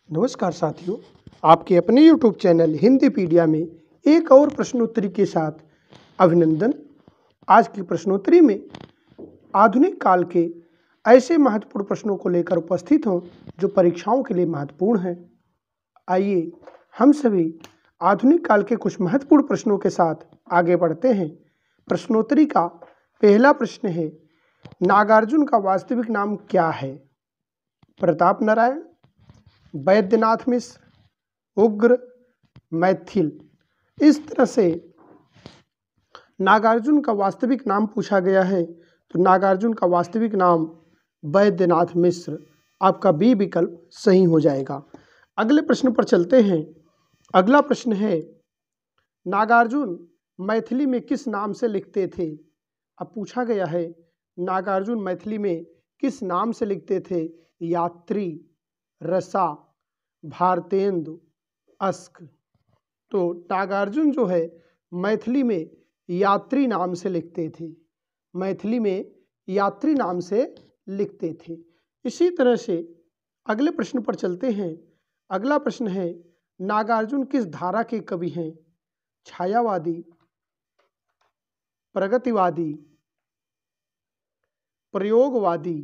नमस्कार साथियों, आपके अपने YouTube चैनल हिंदी पीडिया में एक और प्रश्नोत्तरी के साथ अभिनंदन। आज की प्रश्नोत्तरी में आधुनिक काल के ऐसे महत्वपूर्ण प्रश्नों को लेकर उपस्थित हों जो परीक्षाओं के लिए महत्वपूर्ण हैं। आइए हम सभी आधुनिक काल के कुछ महत्वपूर्ण प्रश्नों के साथ आगे बढ़ते हैं। प्रश्नोत्तरी का पहला प्रश्न है, नागार्जुन का वास्तविक नाम क्या है? प्रताप नारायण, वैद्यनाथ मिश्र, उग्र, मैथिल। इस तरह से नागार्जुन का वास्तविक नाम पूछा गया है, तो नागार्जुन का वास्तविक नाम वैद्यनाथ मिश्र, आपका बी विकल्प सही हो जाएगा। अगले प्रश्न पर चलते हैं। अगला प्रश्न है, नागार्जुन मैथिली में किस नाम से लिखते थे? अब पूछा गया है, नागार्जुन मैथिली में किस नाम से लिखते थे? यात्री, रसा, भारतेंदु, अस्क। तो नागार्जुन जो है मैथिली में यात्री नाम से लिखते थे, मैथिली में यात्री नाम से लिखते थे। इसी तरह से अगले प्रश्न पर चलते हैं। अगला प्रश्न है, नागार्जुन किस धारा के कवि हैं? छायावादी, प्रगतिवादी, प्रयोगवादी,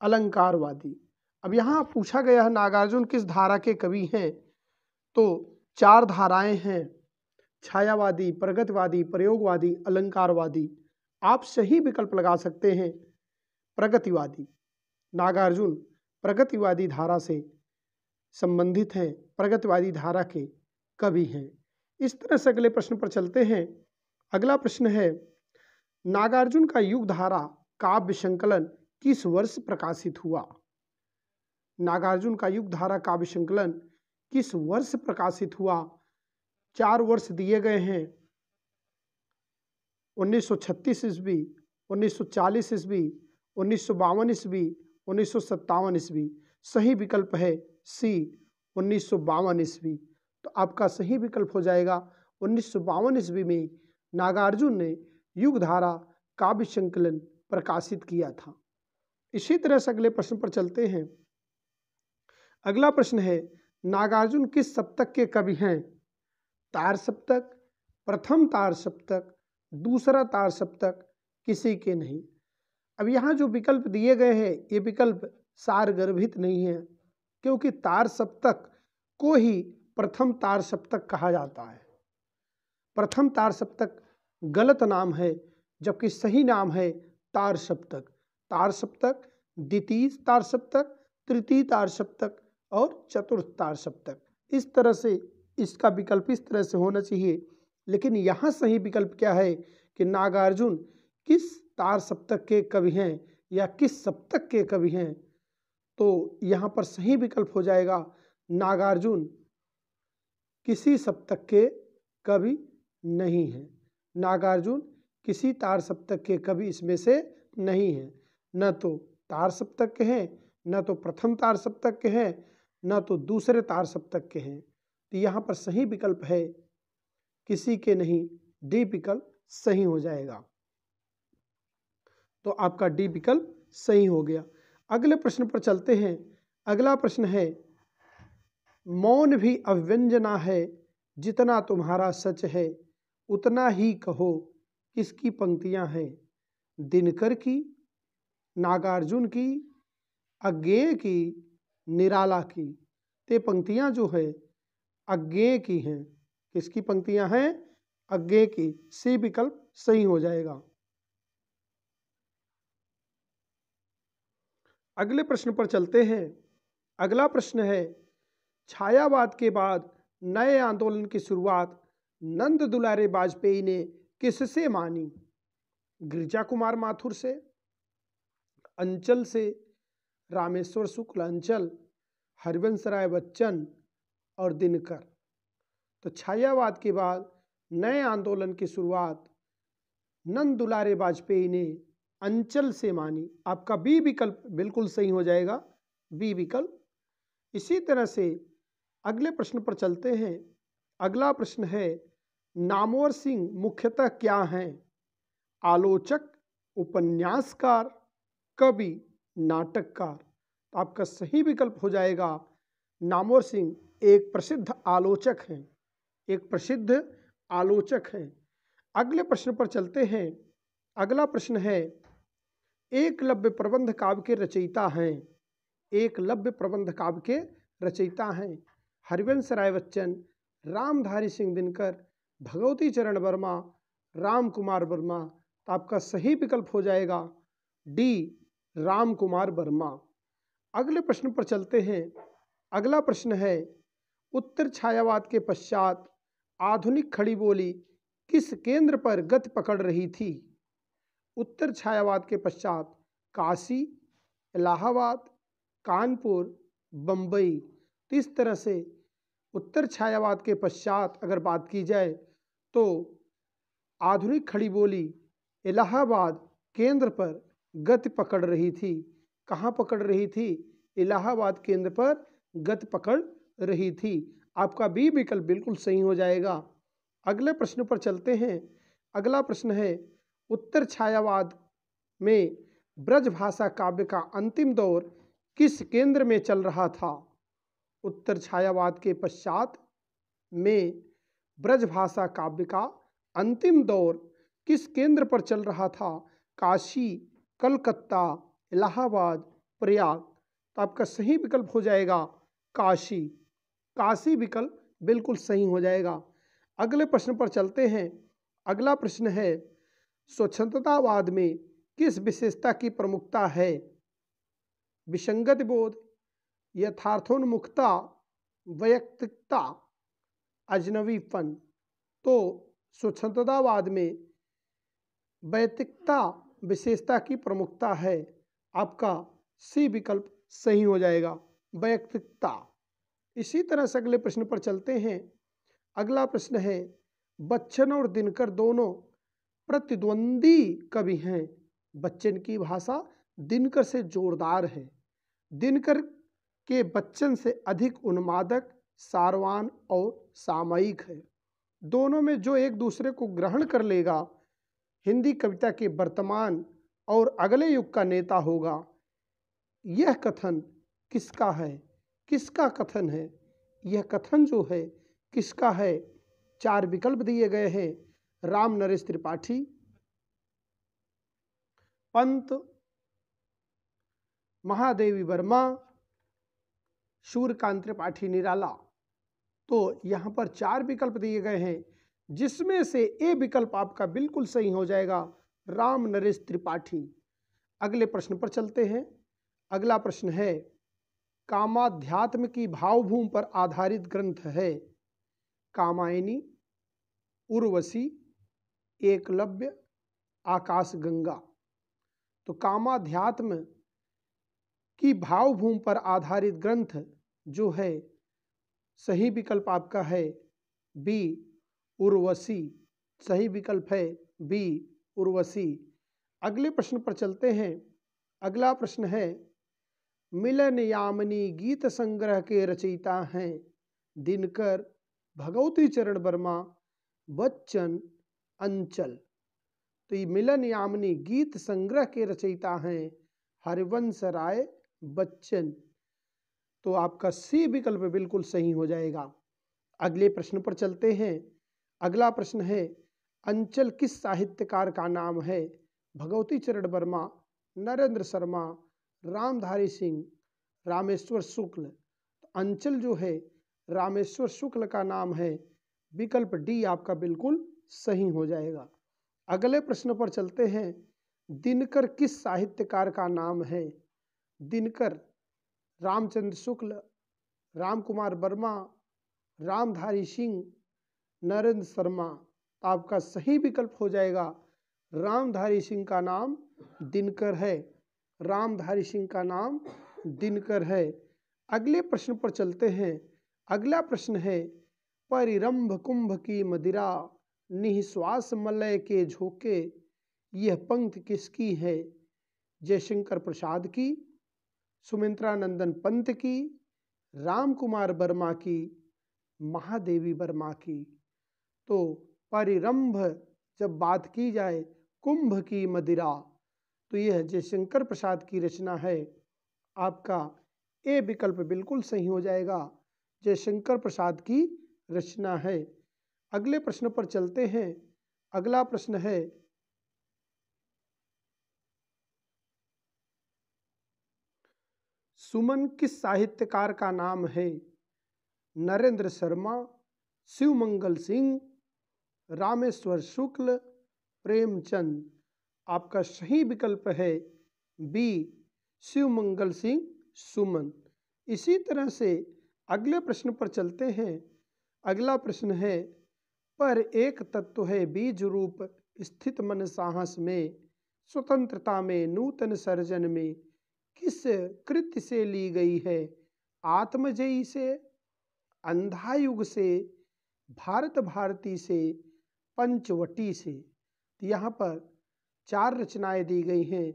अलंकारवादी। अब यहाँ पूछा गया है नागार्जुन किस धारा के कवि हैं, तो चार धाराएं हैं, छायावादी, प्रगतिवादी, प्रयोगवादी, अलंकारवादी। आप सही विकल्प लगा सकते हैं प्रगतिवादी। नागार्जुन प्रगतिवादी धारा से संबंधित हैं, प्रगतिवादी धारा के कवि हैं। इस तरह से अगले प्रश्न पर चलते हैं। अगला प्रश्न है, नागार्जुन का युगधारा काव्य संकलन किस वर्ष प्रकाशित हुआ? नागार्जुन का युगधारा काव्य संकलन किस वर्ष प्रकाशित हुआ? चार वर्ष दिए गए हैं, 1936 ईस्वी, 1940 ईस्वी, 1952 ईस्वी, 1957 ईस्वी। सही विकल्प है सी, 1952 ईस्वी। तो आपका सही विकल्प हो जाएगा 1952 ईस्वी में नागार्जुन ने युगधारा काव्य संकलन प्रकाशित किया था। इसी तरह से अगले प्रश्न पर चलते हैं। अगला प्रश्न है, नागार्जुन किस सप्तक के कवि हैं? तार सप्तक, प्रथम तार सप्तक, दूसरा तार सप्तक, किसी के नहीं। अब यहाँ जो विकल्प दिए गए हैं ये विकल्प सारगर्भित नहीं है, क्योंकि तार सप्तक को ही प्रथम तार सप्तक कहा जाता है। प्रथम तार सप्तक गलत नाम है, जबकि सही नाम है तार सप्तक। तार सप्तक द्वितीय तार सप्तक, तृतीय तार सप्तक और चतुर्थ तार सप्तक। इस तरह से इसका विकल्प इस तरह से होना चाहिए, लेकिन यहाँ सही विकल्प क्या है कि नागार्जुन किस तार सप्तक के कवि हैं या किस सप्तक के कवि हैं? तो यहाँ पर सही विकल्प हो जाएगा नागार्जुन किसी सप्तक के कवि नहीं है। नागार्जुन किसी तार सप्तक के कवि इसमें से नहीं है। न तो तार सप्तक के हैं, न तो प्रथम तार सप्तक के हैं, न तो दूसरे तार सप्तक के हैं। तो यहाँ पर सही विकल्प है किसी के नहीं, डी विकल्प सही हो जाएगा। तो आपका डी विकल्प सही हो गया। अगले प्रश्न पर चलते हैं। अगला प्रश्न है, मौन भी अव्यंजना है, जितना तुम्हारा सच है उतना ही कहो, किसकी पंक्तियां हैं? दिनकर की, नागार्जुन की, अज्ञेय की, निराला की। ते पंक्तियां जो है अज्ञेय की हैं। किसकी पंक्तियां हैं? अज्ञेय की। सी विकल्प सही हो जाएगा। अगले प्रश्न पर चलते हैं। अगला प्रश्न है, छायावाद के बाद नए आंदोलन की शुरुआत नंद दुलारे वाजपेयी ने किससे मानी? गिरिजा कुमार माथुर से, अंचल से, रामेश्वर शुक्ल अंचल, हरिवंश राय बच्चन और दिनकर। तो छायावाद के बाद नए आंदोलन की शुरुआत नंद दुलारे वाजपेयी ने अंचल से मानी। आपका बी विकल्प बिल्कुल सही हो जाएगा, बी विकल्प। इसी तरह से अगले प्रश्न पर चलते हैं। अगला प्रश्न है, नामवर सिंह मुख्यतः क्या हैं? आलोचक, उपन्यासकार, कवि, नाटककार। तो आपका सही विकल्प हो जाएगा नामवर सिंह एक प्रसिद्ध आलोचक हैं, एक प्रसिद्ध आलोचक हैं। अगले प्रश्न पर चलते हैं। अगला प्रश्न है, एकलव्य प्रबंध काव्य के रचयिता हैं। एकलव्य प्रबंध काव्य के रचयिता हैं हरिवंश राय बच्चन, रामधारी सिंह दिनकर, भगवती चरण वर्मा, राम कुमार वर्मा। तो आपका सही विकल्प हो जाएगा डी, राम कुमार वर्मा। अगले प्रश्न पर चलते हैं। अगला प्रश्न है, उत्तर छायावाद के पश्चात आधुनिक खड़ी बोली किस केंद्र पर गति पकड़ रही थी? उत्तर छायावाद के पश्चात काशी, इलाहाबाद, कानपुर, बम्बई। तो इस तरह से उत्तर छायावाद के पश्चात अगर बात की जाए तो आधुनिक खड़ी बोली इलाहाबाद केंद्र पर गति पकड़ रही थी। कहाँ पकड़ रही थी? इलाहाबाद केंद्र पर गति पकड़ रही थी। आपका बी विकल्प बिल्कुल सही हो जाएगा। अगले प्रश्न पर चलते हैं। अगला प्रश्न है, उत्तर छायावाद में ब्रजभाषा काव्य का अंतिम दौर किस केंद्र में चल रहा था? उत्तर छायावाद के पश्चात में ब्रजभाषा काव्य का अंतिम दौर किस केंद्र पर चल रहा था? काशी, कलकत्ता, इलाहाबाद, प्रयाग। तो आपका सही विकल्प हो जाएगा काशी। काशी विकल्प बिल्कुल सही हो जाएगा। अगले प्रश्न पर चलते हैं। अगला प्रश्न है, स्वच्छंदतावाद में किस विशेषता की प्रमुखता है? विसंगति बोध, यथार्थोन्मुखता, वैयक्तिकता, अजनबीपन। तो स्वच्छंदतावाद में वैयक्तिकता विशेषता की प्रमुखता है। आपका सी विकल्प सही हो जाएगा, वैयक्तिकता। इसी तरह से अगले प्रश्न पर चलते हैं। अगला प्रश्न है, बच्चन और दिनकर दोनों प्रतिद्वंदी कवि हैं। बच्चन की भाषा दिनकर से जोरदार है। दिनकर के बच्चन से अधिक उन्मादक, सारवान और सामयिक है। दोनों में जो एक दूसरे को ग्रहण कर लेगा हिंदी कविता के वर्तमान और अगले युग का नेता होगा। यह कथन किसका है? किसका कथन है? यह कथन जो है किसका है? 4 विकल्प दिए गए हैं। राम नरेश त्रिपाठी, पंत, महादेवी वर्मा, सूर्यकांत त्रिपाठी निराला। तो यहाँ पर 4 विकल्प दिए गए हैं, जिसमें से ए विकल्प आपका बिल्कुल सही हो जाएगा, राम नरेश त्रिपाठी। अगले प्रश्न पर चलते हैं। अगला प्रश्न है, कामाध्यात्म की भावभूमि पर आधारित ग्रंथ है। कामायनी, उर्वशी, एकलव्य, आकाशगंगा। तो कामाध्यात्म की भावभूमि पर आधारित ग्रंथ जो है, सही विकल्प आपका है बी, उर्वशी। सही विकल्प है बी, उर्वशी। अगले प्रश्न पर चलते हैं। अगला प्रश्न है, मिलन यामिनी गीत संग्रह के रचयिता हैं दिनकर, भगवती चरण वर्मा, बच्चन, अंचल। तो ये मिलन यामिनी गीत संग्रह के रचयिता हैं हरिवंश राय बच्चन। तो आपका सी विकल्प बिल्कुल सही हो जाएगा। अगले प्रश्न पर चलते हैं। अगला प्रश्न है, अंचल किस साहित्यकार का नाम है? भगवती चरण वर्मा, नरेंद्र शर्मा, रामधारी सिंह, रामेश्वर शुक्ल। तो अंचल जो है रामेश्वर शुक्ल का नाम है। विकल्प डी आपका बिल्कुल सही हो जाएगा। अगले प्रश्न पर चलते हैं। दिनकर किस साहित्यकार का नाम है? दिनकर रामचंद्र शुक्ल, राम कुमार वर्मा, रामधारी सिंह, नरेंद्र शर्मा। तो आपका सही विकल्प हो जाएगा, रामधारी सिंह का नाम दिनकर है। रामधारी सिंह का नाम दिनकर है। अगले प्रश्न पर चलते हैं। अगला प्रश्न है, परिरंभ कुंभ की मदिरा, निःश्वास मलय के झोंके, यह पंक्ति किसकी है? जयशंकर प्रसाद की, सुमित्रा नंदन पंत की, राम कुमार वर्मा की, महादेवी वर्मा की। तो परिरंभ जब बात की जाए कुंभ की मदिरा, तो यह जयशंकर प्रसाद की रचना है। आपका ए विकल्प बिल्कुल सही हो जाएगा, जयशंकर प्रसाद की रचना है। अगले प्रश्न पर चलते हैं। अगला प्रश्न है, सुमन किस साहित्यकार का नाम है? नरेंद्र शर्मा, शिवमंगल सिंह, रामेश्वर शुक्ल, प्रेमचंद। आपका सही विकल्प है बी, शिवमंगल सिंह सुमन। इसी तरह से अगले प्रश्न पर चलते हैं। अगला प्रश्न है, पर एक तत्व है बीज रूप स्थित मन साहस में, स्वतंत्रता में नूतन सर्जन में, किस कृत्य से ली गई है? आत्मजयी से, अंधायुग से, भारत भारती से, पंचवटी से। तो यहाँ पर 4 रचनाएं दी गई हैं,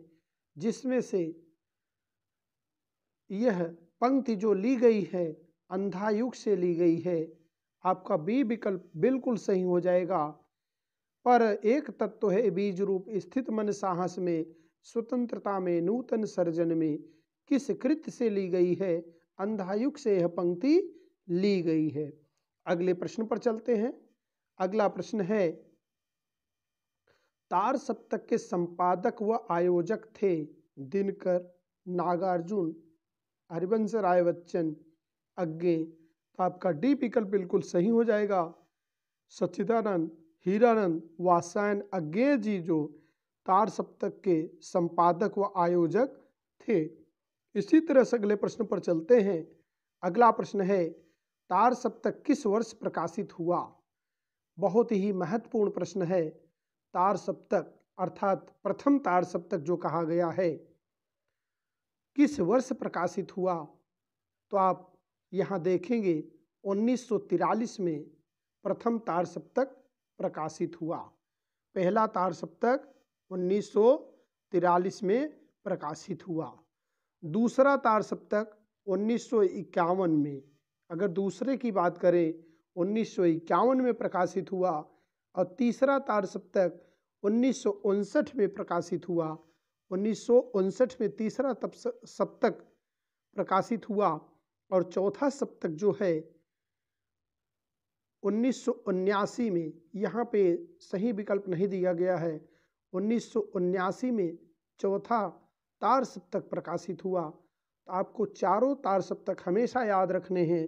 जिसमें से यह पंक्ति जो ली गई है अंधायुग से ली गई है। आपका बी विकल्प बिल्कुल सही हो जाएगा। पर एक तत्व है बीज रूप स्थित मन साहस में, स्वतंत्रता में नूतन सर्जन में, किस कृत्य से ली गई है? अंधायुग से यह पंक्ति ली गई है। अगले प्रश्न पर चलते हैं। अगला प्रश्न है, तार सप्तक के संपादक व आयोजक थे दिनकर, नागार्जुन, हरिवंश राय बच्चन, अज्ञे। तो आपका डी विकल्प बिल्कुल सही हो जाएगा। सच्चिदानंद, हीरानंद, वात्स्यायन अज्ञेय जी जो तार सप्तक के संपादक व आयोजक थे। इसी तरह से अगले प्रश्न पर चलते हैं। अगला प्रश्न है, तार सप्तक किस वर्ष प्रकाशित हुआ? बहुत ही महत्वपूर्ण प्रश्न है। तार सप्तक अर्थात प्रथम तार सप्तक जो कहा गया है, किस वर्ष प्रकाशित हुआ? तो आप यहाँ देखेंगे 1943 में प्रथम तार सप्तक प्रकाशित हुआ। पहला तार सप्तक 1943 में प्रकाशित हुआ। दूसरा तार सप्तक 1951 में, अगर दूसरे की बात करें 1951 में प्रकाशित हुआ। और तीसरा तार सप्तक 1959 में प्रकाशित हुआ। 1959 में तीसरा सप्तक प्रकाशित हुआ। और चौथा सप्तक जो है 1979 में, यहाँ पे सही विकल्प नहीं दिया गया है। 1979 में चौथा तार सप्तक प्रकाशित हुआ। तो आपको चारों तार सप्तक हमेशा याद रखने हैं।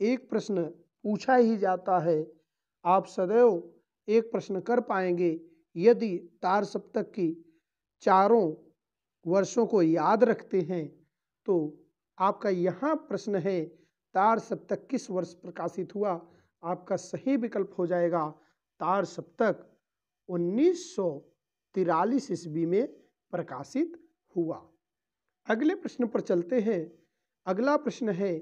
एक प्रश्न पूछा ही जाता है, आप सदैव एक प्रश्न कर पाएंगे यदि तार सप्तक की चारों वर्षों को याद रखते हैं। तो आपका यहाँ प्रश्न है, तार सप्तक किस वर्ष प्रकाशित हुआ? आपका सही विकल्प हो जाएगा तार सप्तक 1943 ईस्वी में प्रकाशित हुआ। अगले प्रश्न पर चलते हैं। अगला प्रश्न है,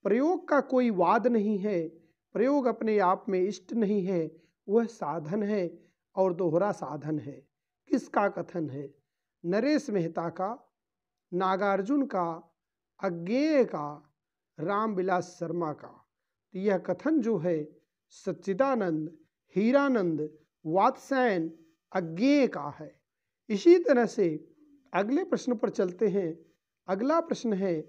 प्रयोग का कोई वाद नहीं है, प्रयोग अपने आप में इष्ट नहीं है, वह साधन है और दोहरा साधन है। किसका कथन है? नरेश मेहता का, नागार्जुन का, अज्ञेय का, रामविलास शर्मा का। तो यह कथन जो है सच्चिदानंद, हीरानंद, वात्स्यायन अज्ञेय का है। इसी तरह से अगले प्रश्न पर चलते हैं। अगला प्रश्न है,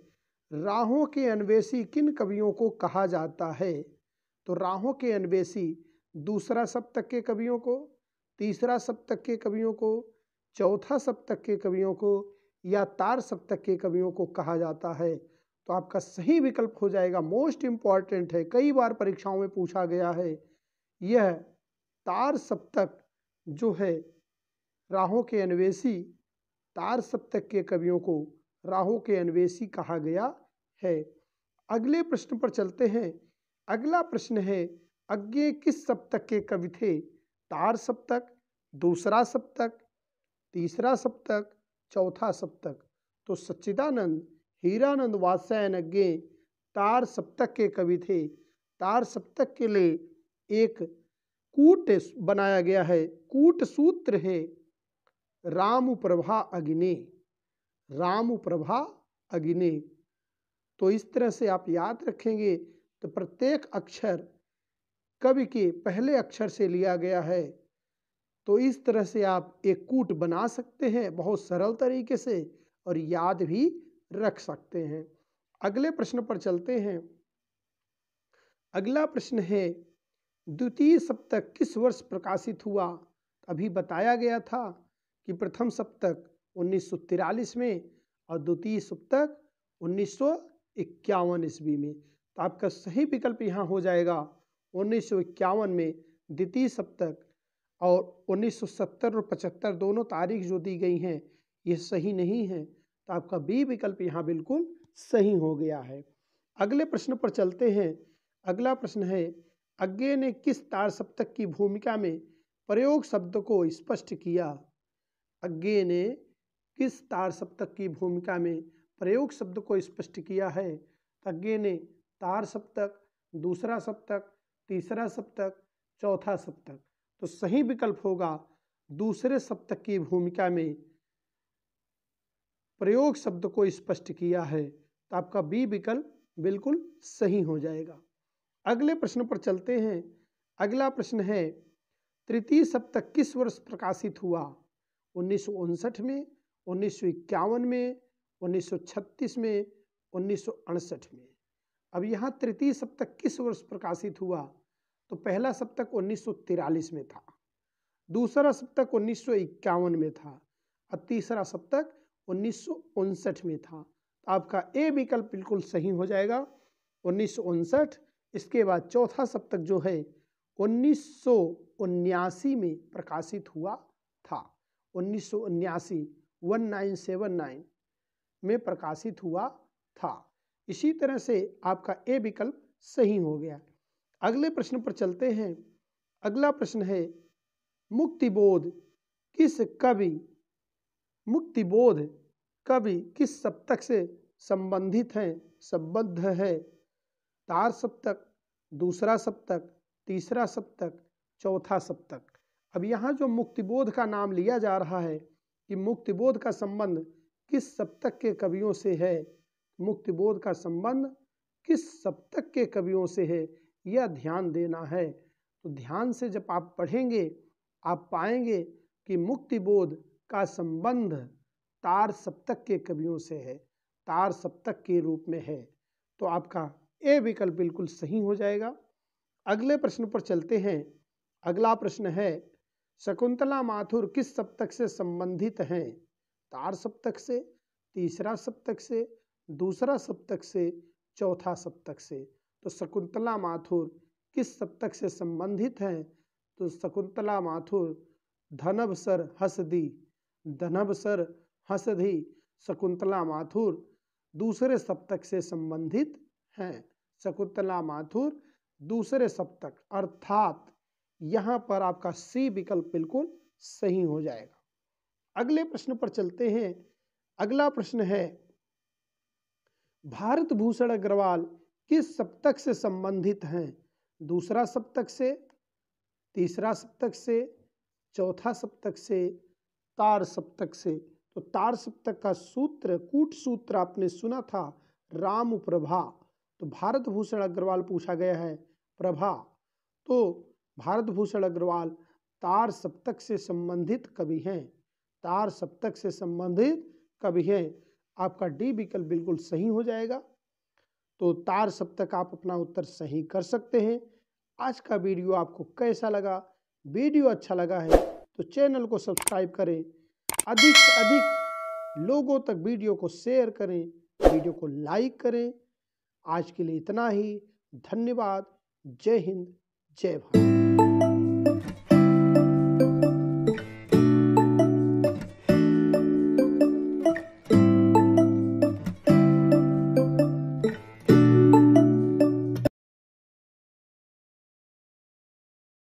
राहों के अन्वेषी किन कवियों को कहा जाता है? तो राहों के अन्वेषी दूसरा सप्तक के कवियों को, तीसरा सप्तक के कवियों को, चौथा सप्तक के कवियों को या तार सप्तक के कवियों को कहा जाता है। तो आपका सही विकल्प हो जाएगा, मोस्ट इम्पॉर्टेंट है, कई बार परीक्षाओं में पूछा गया है। यह तार सप्तक जो है राहों के अन्वेषी, तार सप्तक के कवियों को राहों के अन्वेषी कहा गया है। अगले प्रश्न पर चलते हैं। अगला प्रश्न है, अज्ञेय किस सप्तक के कवि थे? तार सप्तक, दूसरा सप्तक, तीसरा सप्तक, चौथा सप्तक। तो सच्चिदानंद, हीरानंद, वात्स्यायन अज्ञेय तार सप्तक के कवि थे। तार सप्तक के लिए एक कूट बनाया गया है, कूट सूत्र है राम प्रभा अग्नि, राम प्रभा अग्नि। तो इस तरह से आप याद रखेंगे तो प्रत्येक अक्षर कवि के पहले अक्षर से लिया गया है। तो इस तरह से आप एक कूट बना सकते हैं बहुत सरल तरीके से और याद भी रख सकते हैं। अगले प्रश्न पर चलते हैं। अगला प्रश्न है, द्वितीय सप्तक किस वर्ष प्रकाशित हुआ? अभी बताया गया था कि प्रथम सप्तक 1943 में और द्वितीय सप्तक 1951 ईस्वी में। तो आपका सही विकल्प यहाँ हो जाएगा 1951 में द्वितीय सप्तक, और 1970 और 75 दोनों तारीख जो दी गई हैं ये सही नहीं है। तो आपका बी विकल्प यहाँ बिल्कुल सही हो गया है। अगले प्रश्न पर चलते हैं। अगला प्रश्न है, अज्ञे ने किस तार सप्तक की भूमिका में प्रयोग शब्द को स्पष्ट किया? अज्ञे ने किस तार सप्तक की भूमिका में प्रयोग शब्द को स्पष्ट किया है? अज्ञे ने तार सप्तक, दूसरा सप्तक, तीसरा सप्तक, चौथा सप्तक। तो सही विकल्प होगा दूसरे सप्तक की भूमिका में प्रयोग शब्द को स्पष्ट किया है। तो आपका बी विकल्प बिल्कुल सही हो जाएगा। अगले प्रश्न पर चलते हैं। अगला प्रश्न है, तृतीय सप्तक किस वर्ष प्रकाशित हुआ? 1959 में, 1951 में, 1936 में, 1968 में। अब यहाँ तृतीय सप्तक किस वर्ष प्रकाशित हुआ? तो पहला सप्तक 1943 में था, दूसरा सप्तक 1951 में था और तीसरा सप्तक 1959 में था। तो आपका ए विकल्प बिल्कुल सही हो जाएगा 1959। इसके बाद चौथा सप्तक जो है 1979 में प्रकाशित हुआ था। 1979 1979 में प्रकाशित हुआ था। इसी तरह से आपका ए विकल्प सही हो गया। अगले प्रश्न पर चलते हैं। अगला प्रश्न है, मुक्तिबोध कवि किस सप्तक से संबंधित है, संबद्ध है? तार सप्तक, दूसरा सप्तक, तीसरा सप्तक, चौथा सप्तक। अब यहाँ जो मुक्तिबोध का नाम लिया जा रहा है कि मुक्तिबोध का संबंध किस सप्तक के कवियों से है, मुक्तिबोध का संबंध किस सप्तक के कवियों से है, यह ध्यान देना है। तो ध्यान से जब आप पढ़ेंगे आप पाएंगे कि मुक्तिबोध का संबंध तार सप्तक के कवियों से है, तार सप्तक के रूप में है। तो आपका ए विकल्प बिल्कुल सही हो जाएगा। अगले प्रश्न पर चलते हैं। अगला प्रश्न है, शकुंतला माथुर किस सप्तक से संबंधित हैं? तार सप्तक से, तीसरा सप्तक से, दूसरा सप्तक से, चौथा सप्तक से। तो शकुंतला माथुर किस सप्तक से संबंधित हैं? तो शकुंतला माथुर धनबसर हसदी, धनबसर हसदी शकुंतला माथुर दूसरे सप्तक से संबंधित हैं। शकुंतला माथुर दूसरे सप्तक, अर्थात यहाँ पर आपका सी विकल्प बिल्कुल सही हो जाएगा। अगले प्रश्न पर चलते हैं। अगला प्रश्न है, भारत भूषण अग्रवाल किस सप्तक से संबंधित हैं? दूसरा सप्तक से, तीसरा सप्तक से, चौथा सप्तक से, तार सप्तक से। तो तार सप्तक का सूत्र, कूट सूत्र आपने सुना था, राम प्रभा। तो भारत भूषण अग्रवाल पूछा गया है प्रभा। तो भारत भूषण अग्रवाल तार सप्तक से संबंधित कवि हैं, तार सप्तक से संबंधित कवि हैं। आपका डी विकल्प बिल्कुल सही हो जाएगा। तो तार सप्तक आप अपना उत्तर सही कर सकते हैं। आज का वीडियो आपको कैसा लगा? वीडियो अच्छा लगा है तो चैनल को सब्सक्राइब करें, अधिक से अधिक लोगों तक वीडियो को शेयर करें, वीडियो को लाइक करें। आज के लिए इतना ही। धन्यवाद। जय हिंद, जय भारत।